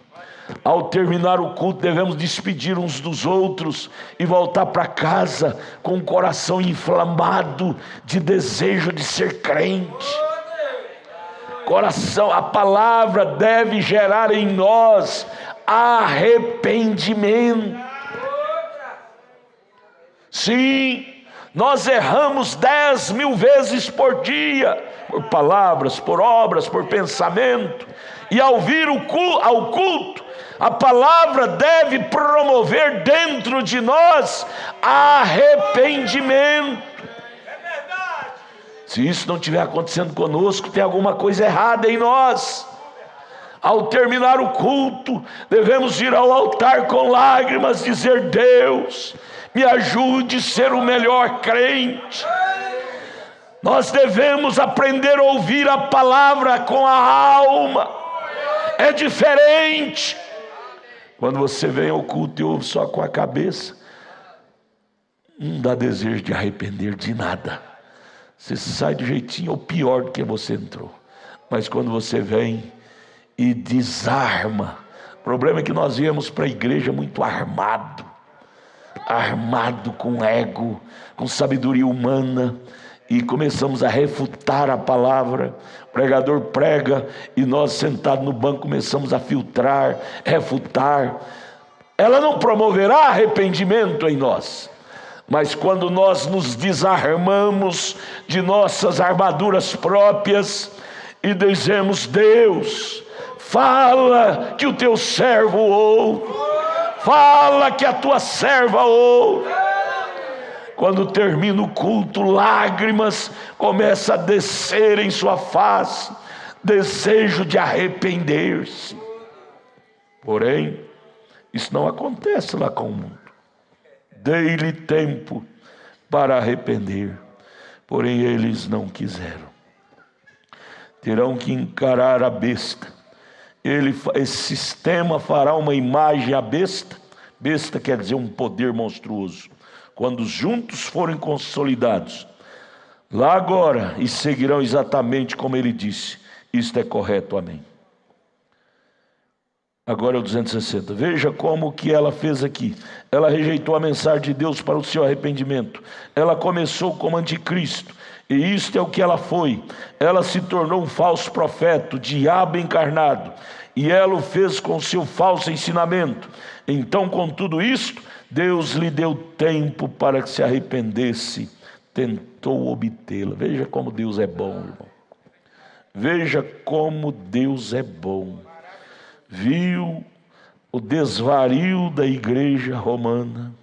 Ao terminar o culto, devemos despedir uns dos outros e voltar para casa com o coração inflamado de desejo de ser crente. Coração, a palavra deve gerar em nós arrependimento. Sim, nós erramos 10.000 vezes por dia, por palavras, por obras, por pensamento. E ao vir ao culto, a palavra deve promover dentro de nós arrependimento. Se isso não estiver acontecendo conosco, tem alguma coisa errada em nós. Ao terminar o culto, devemos ir ao altar com lágrimas, dizer: Deus, me ajude a ser o melhor crente. Nós devemos aprender a ouvir a palavra com a alma. É diferente. Quando você vem ao culto e ouve só com a cabeça, não dá desejo de arrepender de nada. Você sai do jeitinho ou pior do que você entrou. Mas quando você vem e desarma, o problema é que nós viemos para a igreja muito armado com ego, com sabedoria humana, e começamos a refutar a palavra. O pregador prega e nós sentados no banco começamos a filtrar, refutar. Ela não promoverá arrependimento em nós. Mas quando nós nos desarmamos de nossas armaduras próprias e dizemos: Deus, fala que o teu servo ouve, fala que a tua serva ouve. Quando termina o culto, lágrimas começam a descer em sua face, desejo de arrepender-se. Porém, isso não acontece lá com o mundo. Dei-lhe tempo para arrepender, porém eles não quiseram. Terão que encarar a besta. Esse sistema fará uma imagem à besta. Besta quer dizer um poder monstruoso. Quando juntos forem consolidados, lá agora, e seguirão exatamente como ele disse. Isto é correto, amém. Agora é o 260. Veja como que ela fez aqui. Ela rejeitou a mensagem de Deus para o seu arrependimento. Ela começou como anticristo. E isto é o que ela foi. Ela se tornou um falso profeta, o diabo encarnado. E ela o fez com seu falso ensinamento. Então, com tudo isto, Deus lhe deu tempo para que se arrependesse. Tentou obtê-la. Veja como Deus é bom, irmão. Veja como Deus é bom. Viu o desvario da igreja romana,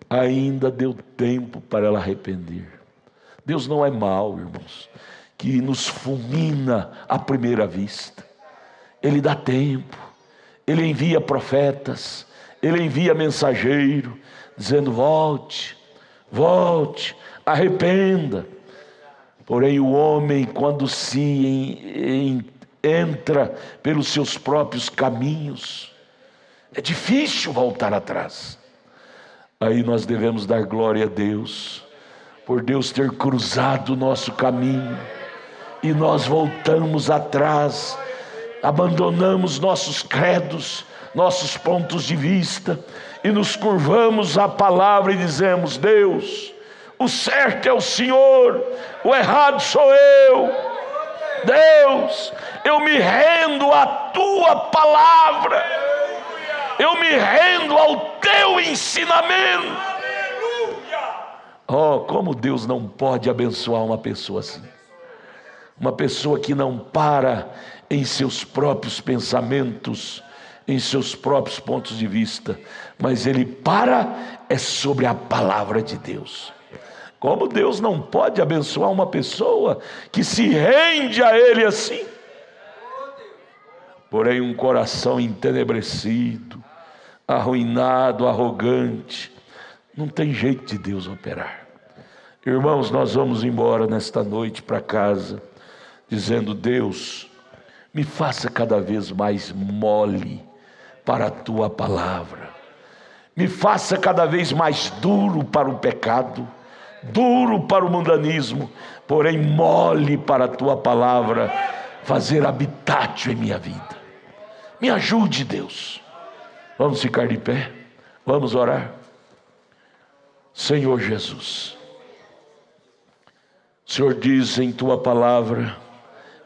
ainda deu tempo para ela arrepender. Deus não é mau, irmãos, que nos fulmina à primeira vista. Ele dá tempo, Ele envia profetas, Ele envia mensageiro, dizendo: volte, volte, arrependa. Porém o homem, quando se entra pelos seus próprios caminhos, é difícil voltar atrás. Aí nós devemos dar glória a Deus, por Deus ter cruzado o nosso caminho, e nós voltamos atrás, abandonamos nossos credos, nossos pontos de vista, e nos curvamos à palavra e dizemos: Deus, o certo é o Senhor, o errado sou eu. Deus, eu me rendo à tua palavra, eu me rendo ao teu ensinamento. Oh, como Deus não pode abençoar uma pessoa assim, uma pessoa que não para em seus próprios pensamentos, em seus próprios pontos de vista, mas ele é sobre a palavra de Deus. Como Deus não pode abençoar uma pessoa que se rende a ele assim? Porém, um coração entenebrecido, arruinado, arrogante, não tem jeito de Deus operar. Irmãos, nós vamos embora nesta noite para casa, dizendo: Deus, me faça cada vez mais mole para a tua palavra, me faça cada vez mais duro para o pecado, duro para o mundanismo, porém mole para a tua palavra fazer habitácio em minha vida. Me ajude, Deus. Vamos ficar de pé, vamos orar. Senhor Jesus, o Senhor diz em tua palavra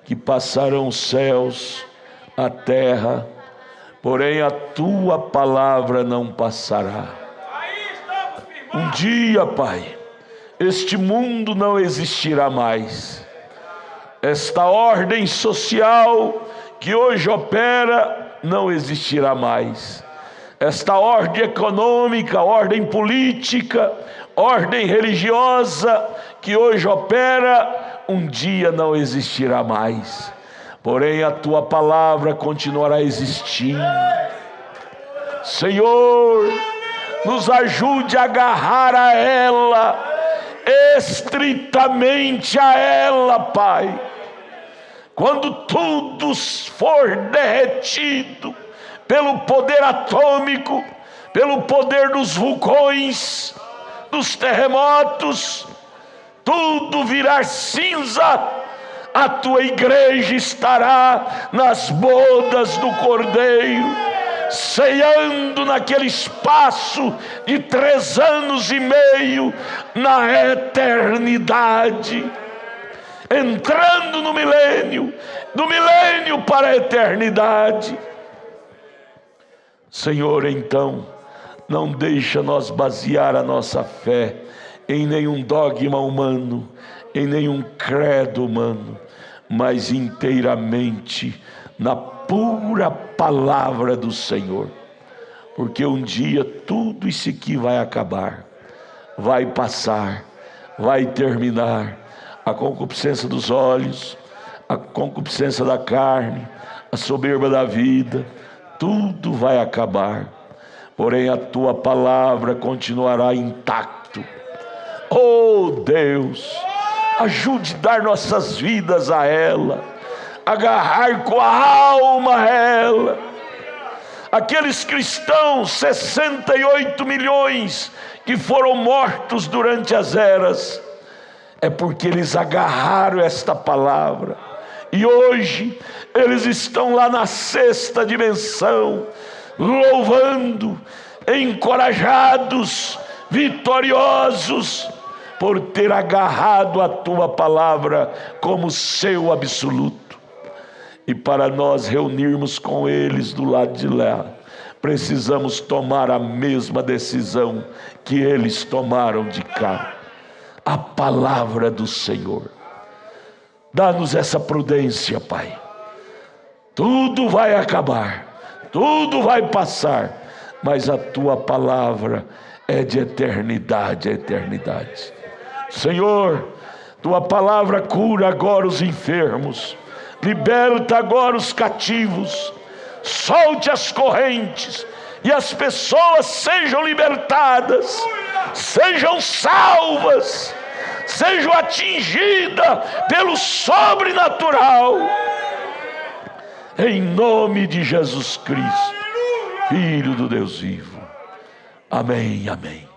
que passarão os céus, a terra, porém a tua palavra não passará. Um dia, Pai, este mundo não existirá mais. Esta ordem social que hoje opera não existirá mais. Esta ordem econômica, ordem política, ordem religiosa que hoje opera, um dia não existirá mais. Porém a tua palavra continuará existindo. Senhor, nos ajude a agarrar a ela, estritamente a ela, Pai. Quando tudo for derretido pelo poder atômico, pelo poder dos vulcões, dos terremotos, tudo virar cinza, a tua igreja estará nas bodas do Cordeiro, ceando naquele espaço de 3 anos e meio, na eternidade, entrando no milênio, do milênio para a eternidade. Senhor, então, não deixa nós basear a nossa fé em nenhum dogma humano, em nenhum credo humano, mas inteiramente na pura palavra do Senhor. Porque um dia tudo isso aqui vai acabar, vai passar, vai terminar. A concupiscência dos olhos, a concupiscência da carne, a soberba da vida, tudo vai acabar, porém a tua palavra continuará intacto. Oh Deus, ajude a dar nossas vidas a ela, agarrar com a alma a ela. Aqueles cristãos, 68 milhões que foram mortos durante as eras, é porque eles agarraram esta palavra. E hoje eles estão lá na 6ª dimensão, louvando, encorajados, vitoriosos, por ter agarrado a tua palavra como seu absoluto. E para nós reunirmos com eles do lado de lá, precisamos tomar a mesma decisão que eles tomaram de cá. A palavra do Senhor. Dá-nos essa prudência, Pai. Tudo vai acabar, tudo vai passar, mas a tua palavra é de eternidade a eternidade. Senhor, tua palavra cura agora os enfermos, liberta agora os cativos, solte as correntes e as pessoas sejam libertadas, sejam salvas, sejam atingidas pelo sobrenatural, em nome de Jesus Cristo, Filho do Deus vivo. Amém, amém.